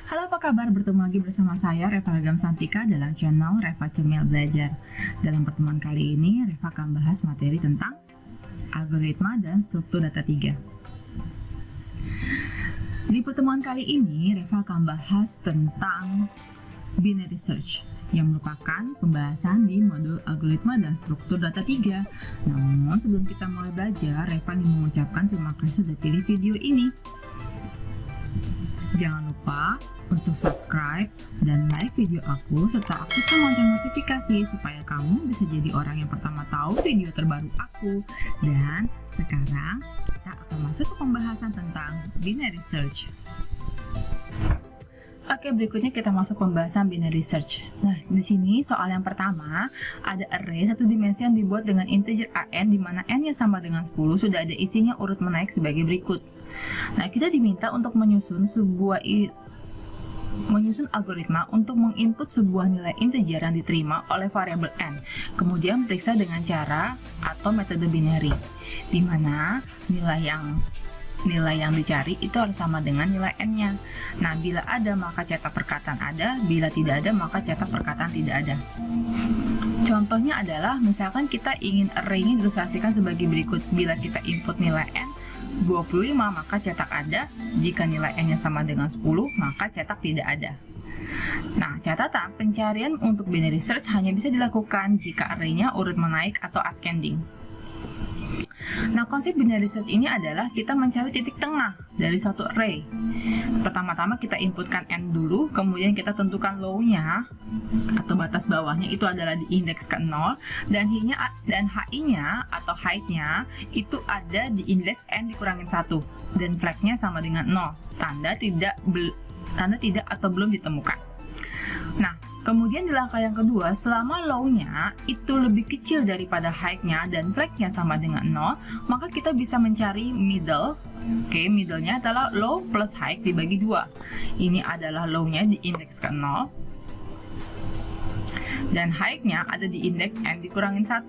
Halo, apa kabar? Bertemu lagi bersama saya, Reva Ragam Santika, dalam channel Reva Cemil Belajar. Dalam pertemuan kali ini, Reva akan bahas materi tentang algoritma dan struktur data 3. Di pertemuan kali ini, Reva akan bahas tentang binary search, yang merupakan pembahasan di modul algoritma dan struktur data 3. Namun, sebelum kita mulai belajar, Reva ingin mengucapkan terima kasih sudah pilih video ini. Jangan lupa untuk subscribe dan like video aku, serta aktifkan lonceng notifikasi supaya kamu bisa jadi orang yang pertama tahu video terbaru aku. Dan sekarang kita akan masuk ke pembahasan tentang binary search. Oke, berikutnya kita masuk pembahasan binary search. Nah, di sini soal yang pertama, ada array satu dimensi yang dibuat dengan integer an, di mana n-nya sama dengan 10, sudah ada isinya urut menaik sebagai berikut. Nah, kita diminta untuk menyusun algoritma untuk menginput sebuah nilai integer yang diterima oleh variabel n, kemudian periksa dengan cara atau metode binary, di mana nilai yang dicari itu harus sama dengan nilai n-nya. Nah, bila ada maka cetak perkataan ada, bila tidak ada maka cetak perkataan tidak ada. Contohnya adalah misalkan kita ingin array ini diilustrasikan sebagai berikut. Bila kita input nilai n 25 maka cetak ada, jika nilai n-nya sama dengan 10 maka cetak tidak ada. Nah, catatan pencarian untuk binary search hanya bisa dilakukan jika array-nya urut menaik atau ascending. Nah, konsep binary search ini adalah kita mencari titik tengah dari suatu array. Pertama-tama kita inputkan n dulu, kemudian kita tentukan low-nya atau batas bawahnya itu adalah di indeks ke 0, dan hi-nya atau height-nya itu ada di indeks n dikurangin 1, dan flag-nya sama dengan 0, tanda tidak atau belum ditemukan. Nah, kemudian di langkah yang kedua, selama low-nya itu lebih kecil daripada height-nya dan flag-nya sama dengan 0, maka kita bisa mencari middle. Oke, middle-nya adalah low plus height dibagi 2. Ini adalah low-nya di indeks ke 0, dan height-nya ada di indeks n dikurangin 1.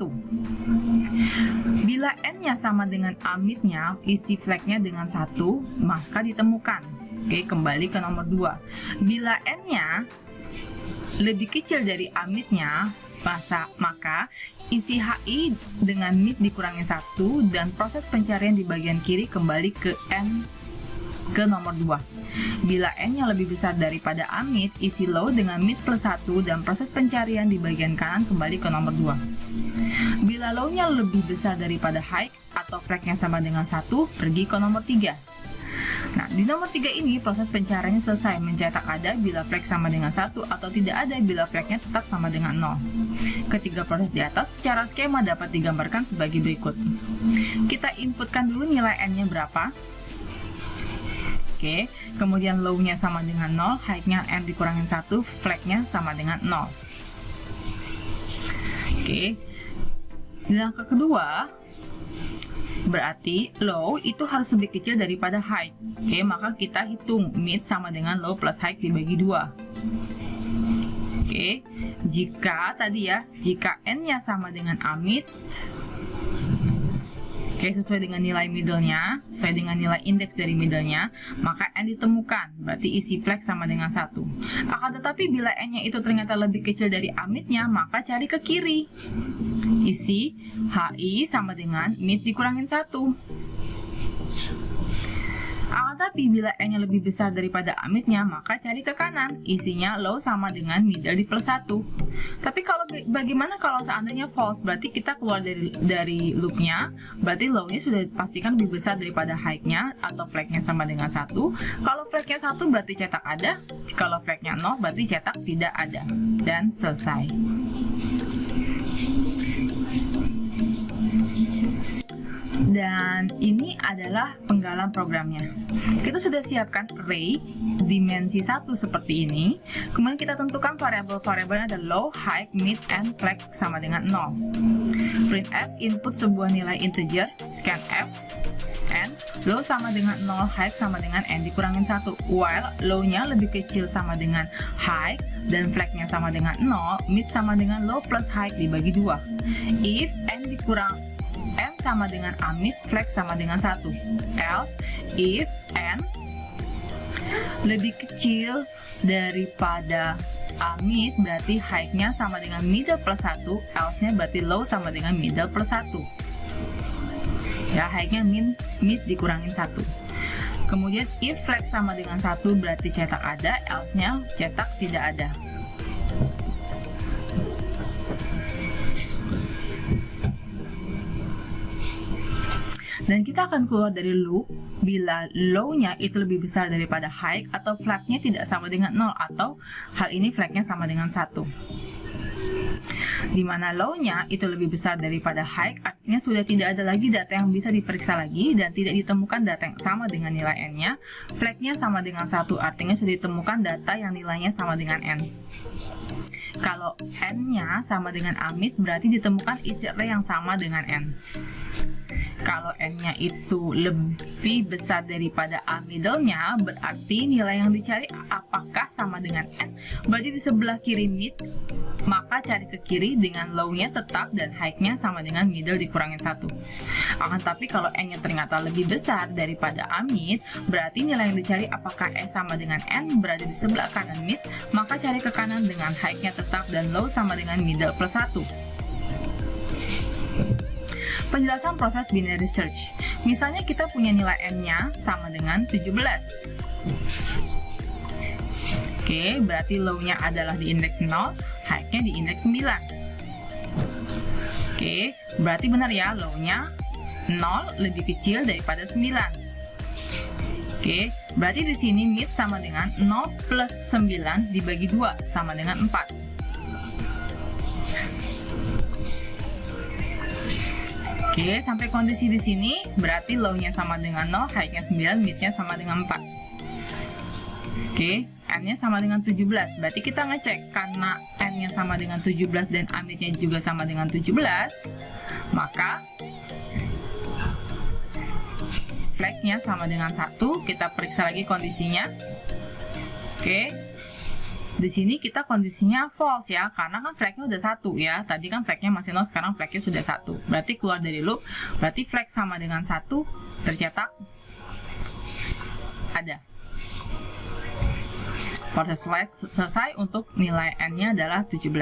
Bila n-nya sama dengan amit-nya, isi flag-nya dengan 1, maka ditemukan. Oke, kembali ke nomor 2. Bila n-nya lebih kecil dari amit-nya, maka isi hi dengan mid dikurangin 1, dan proses pencarian di bagian kiri kembali ke nomor 2. Bila n-nya lebih besar daripada amit, isi low dengan mid plus 1, dan proses pencarian di bagian kanan kembali ke nomor 2. Bila low-nya lebih besar daripada height atau flag-nya sama dengan 1, pergi ke nomor 3. Nah, di nomor 3 ini proses pencariannya selesai, mencetak ada bila flag sama dengan 1 atau tidak ada bila flagnya tetap sama dengan 0. Ketiga proses di atas secara skema dapat digambarkan sebagai berikut. Kita inputkan dulu nilai n-nya berapa. Oke, kemudian low-nya sama dengan 0, height-nya n dikurangin 1, flag-nya sama dengan 0. Oke, di langkah kedua, berarti low itu harus lebih kecil daripada height. Oke, maka kita hitung mid sama dengan low plus height dibagi 2. Oke, jika n-nya sama dengan amit, oke, sesuai dengan nilai middle-nya, sesuai dengan nilai indeks dari middle-nya, maka n ditemukan, berarti isi flag sama dengan 1. Akan tetapi bila n-nya itu ternyata lebih kecil dari amit-nya, maka cari ke kiri. Isi hi sama dengan mid dikurangin 1. Akan tetapi bila n-nya lebih besar daripada amit-nya, maka cari ke kanan. Isinya low sama dengan middle di plus 1. Tapi bagaimana kalau seandainya false? Berarti kita keluar dari loop-nya, berarti low-nya sudah pastikan lebih besar daripada height-nya atau flag-nya sama dengan 1. Kalau flag-nya 1 berarti cetak ada, kalau flag-nya 0 berarti cetak tidak ada. Dan selesai. Dan ini adalah penggalan programnya. Kita sudah siapkan array dimensi 1 seperti ini. Kemudian kita tentukan variabel-variabelnya ada low, height, mid, and flag sama dengan 0. Printf input sebuah nilai integer, scanf, n, low sama dengan 0, height sama dengan n dikurangin 1. While low-nya lebih kecil sama dengan height, dan flag-nya sama dengan 0, mid sama dengan low plus height dibagi 2. If n sama dengan amit, flag sama dengan 1. Else, if n lebih kecil daripada mid, berarti high-nya sama dengan middle plus 1, else-nya berarti low sama dengan middle plus 1. Ya, high-nya mid dikurangin 1. Kemudian if flag sama dengan 1 berarti cetak ada, else-nya cetak tidak ada. Dan kita akan keluar dari loop bila low-nya itu lebih besar daripada high atau flag-nya tidak sama dengan 0 atau hal ini flag-nya sama dengan 1. Dimana low-nya itu lebih besar daripada high, artinya sudah tidak ada lagi data yang bisa diperiksa lagi dan tidak ditemukan data yang sama dengan nilai n-nya. Flag-nya sama dengan 1, artinya sudah ditemukan data yang nilainya sama dengan n. Kalau n-nya sama dengan mid, berarti ditemukan isi array yang sama dengan n. Kalau n-nya itu lebih besar daripada middle-nya, berarti nilai yang dicari apakah sama dengan n. Berarti di sebelah kiri mid, maka cari ke kiri dengan low-nya tetap dan high-nya sama dengan middle dikurangin 1. Akan tapi kalau n-nya ternyata lebih besar daripada mid, berarti nilai yang dicari apakah n sama dengan n, berada di sebelah kanan mid, maka cari ke kanan dengan high-nya tetap dan low sama dengan middle plus 1. Penjelasan proses binary search. Misalnya kita punya nilai n-nya sama dengan 17. Oke, berarti low-nya adalah di indeks 0, high-nya di indeks 9. Oke, berarti benar ya, low-nya 0 lebih kecil daripada 9. Oke, berarti di sini mid sama dengan 0 plus 9 dibagi 2 sama dengan 4. Oke, sampai kondisi di sini berarti low-nya sama dengan 0, high-nya 9, mid-nya sama dengan 4. Oke, n-nya sama dengan 17. Berarti kita ngecek karena n-nya sama dengan 17 dan mid-nya juga sama dengan 17, maka flag-nya sama dengan 1. Kita periksa lagi kondisinya. Oke. Di sini kita kondisinya false ya, karena kan flag-nya udah 1 ya. Tadi kan flag-nya masih 0, sekarang flag-nya sudah 1. Berarti keluar dari loop, berarti flag sama dengan 1 tercetak ada. Proses selesai untuk nilai n-nya adalah 17.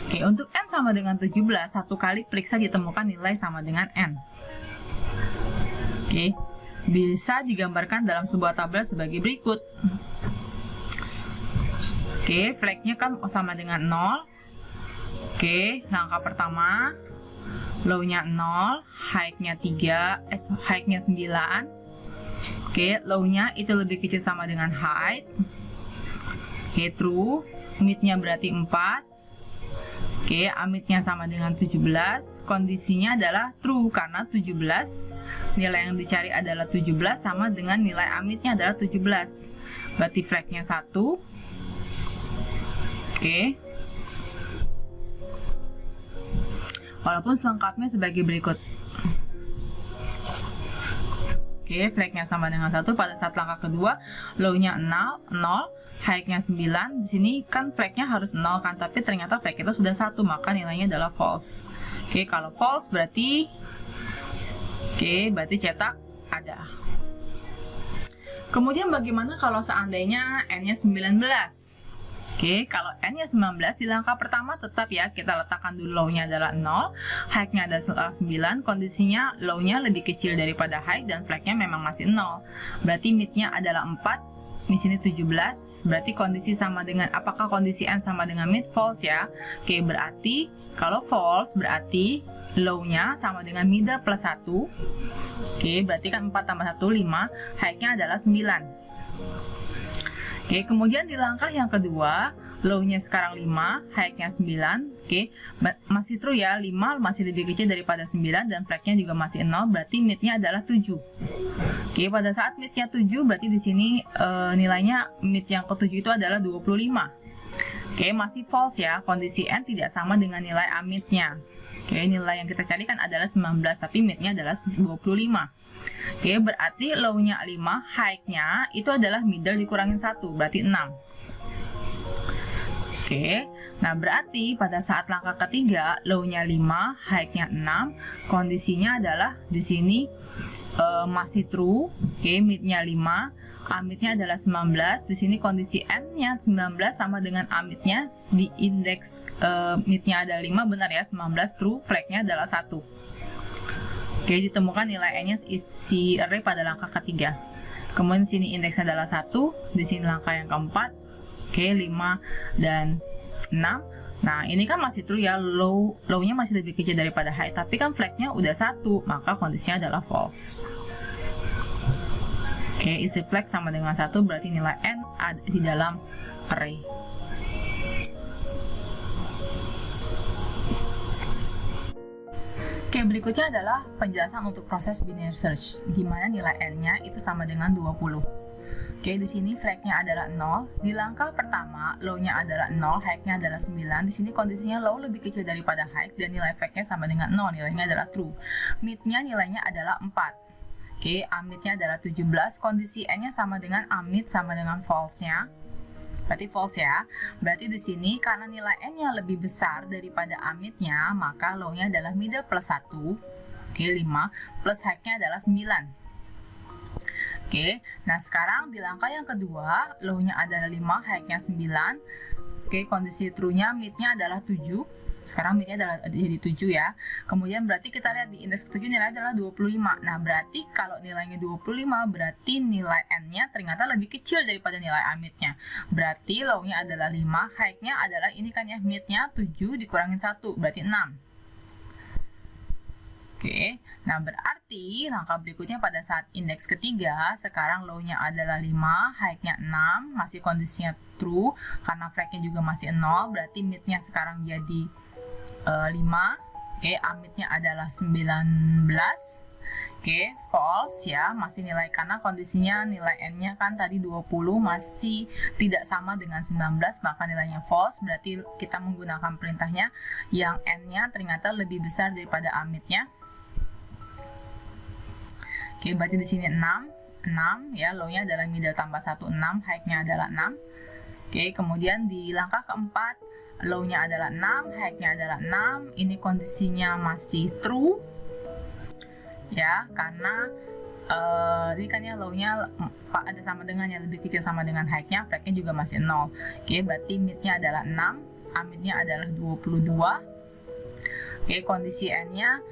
Oke, untuk n sama dengan 17, satu kali periksa ditemukan nilai sama dengan n. Oke. Bisa digambarkan dalam sebuah tabel sebagai berikut. Oke, flag-nya kan sama dengan 0. Oke, langkah pertama, low-nya 0, high-nya 9. Oke, low-nya itu lebih kecil sama dengan high. Oke, true. Mid-nya berarti 4. Oke, mid-nya sama dengan 17. Kondisinya adalah true karena 17. Nilai yang dicari adalah 17 sama dengan nilai mid-nya adalah 17. Berarti flag-nya 1. Oke. Walaupun selengkapnya sebagai berikut. Oke, flag-nya sama dengan 1 pada saat langkah kedua, low-nya 0, high-nya 9. Di sini kan flag-nya harus 0 kan, tapi ternyata flag kita sudah 1, maka nilainya adalah false. Oke, kalau false berarti cetak ada. Kemudian bagaimana kalau seandainya n-nya 19? Oke, kalau n-nya 19 di langkah pertama tetap ya, kita letakkan dulu low-nya adalah 0, high-nya adalah 9, kondisinya low-nya lebih kecil daripada high dan flag-nya memang masih 0. Berarti mid-nya adalah 4. Di sini 17, berarti kondisi sama dengan, apakah kondisi n sama dengan mid? False ya. Oke, berarti kalau false berarti low-nya sama dengan middle plus 1. Oke, berarti kan 4 tambah 1, 5, high-nya adalah 9. Oke, kemudian di langkah yang kedua, low-nya sekarang 5, high-nya 9. Oke, masih true ya, 5 masih lebih kecil daripada 9 dan flag-nya juga masih 0, berarti mid-nya adalah 7. Oke, pada saat mid-nya 7, berarti di sini nilainya mid yang ke-7 itu adalah 25. Oke, masih false ya, kondisi n tidak sama dengan nilai mid-nya. Oke, nilai yang kita cari kan adalah 19, tapi mid-nya adalah 25. Oke, berarti low-nya 5, high-nya itu adalah middle dikurangin 1, berarti 6. Oke, Nah, berarti pada saat langkah ketiga, low-nya 5, high-nya 6, kondisinya adalah di sini masih true, oke, mid-nya 5, amit-nya adalah 19, di sini kondisi n-nya 19 sama dengan amit-nya, di indeks mid-nya ada 5, benar ya, 19 true, flag-nya adalah 1. Oke, ditemukan nilai n-nya isi array pada langkah ketiga. Kemudian di sini indeksnya adalah 1, di sini langkah yang keempat, oke, 5 dan 6. Nah, ini kan masih true ya, low-nya masih lebih kecil daripada high, tapi kan flag-nya udah 1, maka kondisinya adalah false. Oke, isi flag sama dengan 1, berarti nilai n ada di dalam array. Oke, berikutnya adalah penjelasan untuk proses binary search, di mana nilai n-nya itu sama dengan 20. Oke, di sini flag-nya adalah 0. Di langkah pertama, low-nya adalah 0, high-nya adalah 9. Di sini kondisinya low lebih kecil daripada high dan nilai flag-nya sama dengan 0, nilainya adalah true. Mid-nya nilainya adalah 4. Oke, amit-nya adalah 17. Kondisi n-nya sama dengan amit sama dengan false-nya. Berarti false ya. Berarti di sini karena nilai n-nya lebih besar daripada amit-nya, maka low-nya adalah middle plus 1. Oke, 5 plus high-nya adalah 9. Oke, nah sekarang di langkah yang kedua, low-nya adalah 5, high-nya 9. Oke, kondisi true-nya, mid-nya adalah 7. Sekarang mid-nya adalah jadi 7 ya. Kemudian berarti kita lihat di indeks ke-7 nilai adalah 25. Nah, berarti kalau nilainya 25, berarti nilai n-nya ternyata lebih kecil daripada nilai amit-nya. Berarti low-nya adalah 5, high-nya adalah ini kan ya, mid-nya 7 dikurangin 1, berarti 6. Oke, nah berarti langkah berikutnya pada saat indeks ketiga, sekarang low-nya adalah 5, high-nya 6, masih kondisinya true, karena flag-nya juga masih 0, berarti mid-nya sekarang jadi 5, oke, amit-nya adalah 19, oke, false ya, masih nilai, karena kondisinya nilai n-nya kan tadi 20, masih tidak sama dengan 19, maka nilainya false, berarti kita menggunakan perintahnya yang n-nya ternyata lebih besar daripada amit-nya. Oke, berarti di sini 6 ya, low-nya adalah middle tambah 1, 6, high-nya adalah 6. Oke, kemudian di langkah keempat, low-nya adalah 6, high-nya adalah 6. Ini kondisinya masih true. Ya, karena ini kan ya low-nya ada sama dengan yang lebih kecil sama dengan high-nya, flag-nya juga masih 0. Oke, berarti mid-nya adalah 6, amit-nya adalah 22. Oke, kondisi n-nya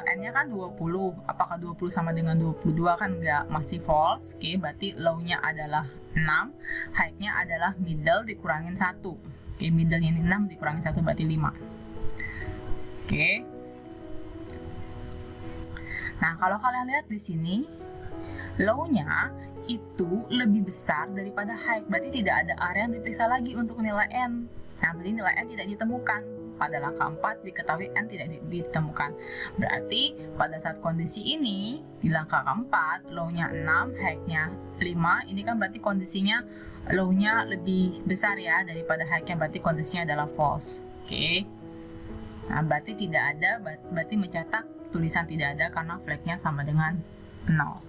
n-nya kan 20, apakah 20 sama dengan 22 kan enggak, masih false. Oke, berarti low-nya adalah 6, high-nya adalah middle dikurangin 1. Oke, middle-nya ini 6 dikurangin 1 berarti 5. Oke. Nah, kalau kalian lihat di sini, low-nya itu lebih besar daripada high, berarti tidak ada area yang diperiksa lagi untuk nilai n. Nah, berarti nilai n tidak ditemukan. Pada langkah 4 diketahui n tidak ditemukan. Berarti pada saat kondisi ini di langkah keempat, low-nya 6, high-nya 5. Ini kan berarti kondisinya low-nya lebih besar ya daripada high-nya, berarti kondisinya adalah false. Oke. Nah, berarti tidak ada, berarti mencetak tulisan tidak ada karena flag-nya sama dengan 0.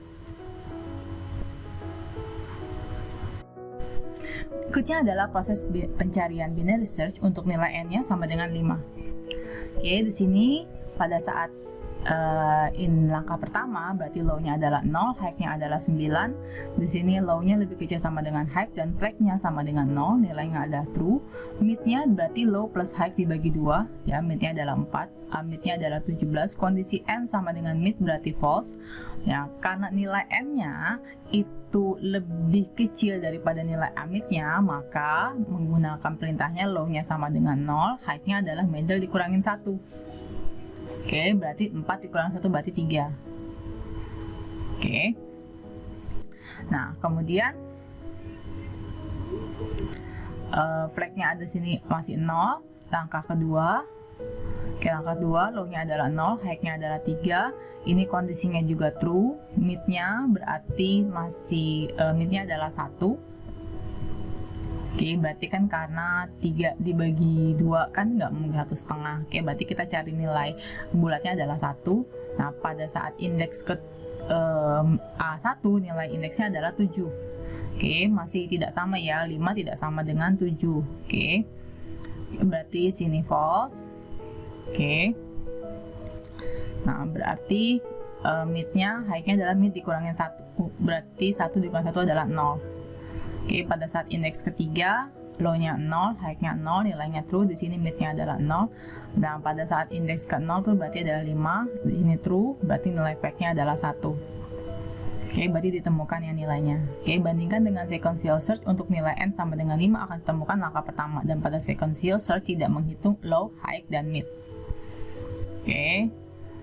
Berikutnya adalah proses pencarian binary search untuk nilai n-nya sama dengan 5. Oke, di sini pada saat langkah pertama berarti low-nya adalah 0, high-nya adalah 9. Di sini low-nya lebih kecil sama dengan high dan flag-nya sama dengan 0, nilainya adalah true. Mid-nya berarti low plus high dibagi 2, ya, mid-nya adalah 4, amit-nya adalah 17. Kondisi n sama dengan mid berarti false. Ya, karena nilai n-nya itu lebih kecil daripada nilai amit-nya, maka menggunakan perintahnya low-nya sama dengan 0, high-nya adalah middle dikurangin 1. Oke, berarti 4 dikurang 1 berarti 3. Oke. Nah, kemudian flag-nya ada sini masih 0. Langkah kedua. Oke, langkah kedua low-nya adalah 0, high-nya adalah 3. Ini kondisinya juga true. Mid-nya berarti masih mid-nya adalah 1. Oke, berarti kan karena 3 dibagi 2 kan nggak mungkin 1,5. Oke, berarti kita cari nilai bulatnya adalah 1. Nah, pada saat indeks ke A1, nilai indeksnya adalah 7. Oke, masih tidak sama ya, 5 tidak sama dengan 7. Oke, Berarti sini false. Oke. Nah, berarti mid-nya, high-nya adalah mid dikurangin 1. Berarti 1 dikurang 1 adalah 0. Oke, pada saat indeks ketiga, low-nya 0, high-nya 0, nilainya true. Di sini mid-nya adalah 0. Dan pada saat indeks ke 0 tuh berarti adalah 5. Di sini true, berarti nilai fake-nya adalah 1. Oke, berarti ditemukan ya nilainya. Oke, bandingkan dengan sequential search, untuk nilai n sama dengan 5 akan ditemukan langkah pertama. Dan pada sequential search tidak menghitung low, high, dan mid. Oke.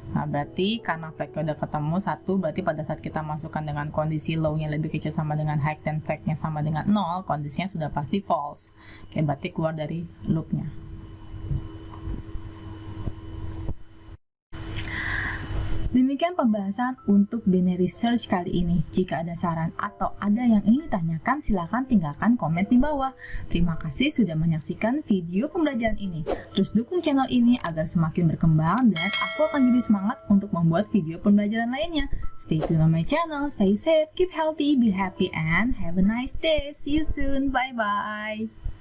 Nah, berarti karena flag-nya udah ketemu 1, berarti pada saat kita masukkan dengan kondisi low-nya lebih kecil sama dengan high dan flag-nya sama dengan 0, kondisinya sudah pasti false. Oke, berarti keluar dari loop-nya. Demikian pembahasan untuk binary search kali ini. Jika ada saran atau ada yang ingin ditanyakan, silakan tinggalkan komen di bawah. Terima kasih sudah menyaksikan video pembelajaran ini. Terus dukung channel ini agar semakin berkembang dan aku akan jadi semangat untuk membuat video pembelajaran lainnya. Stay tune on my channel, stay safe, keep healthy, be happy, and have a nice day. See you soon. Bye-bye.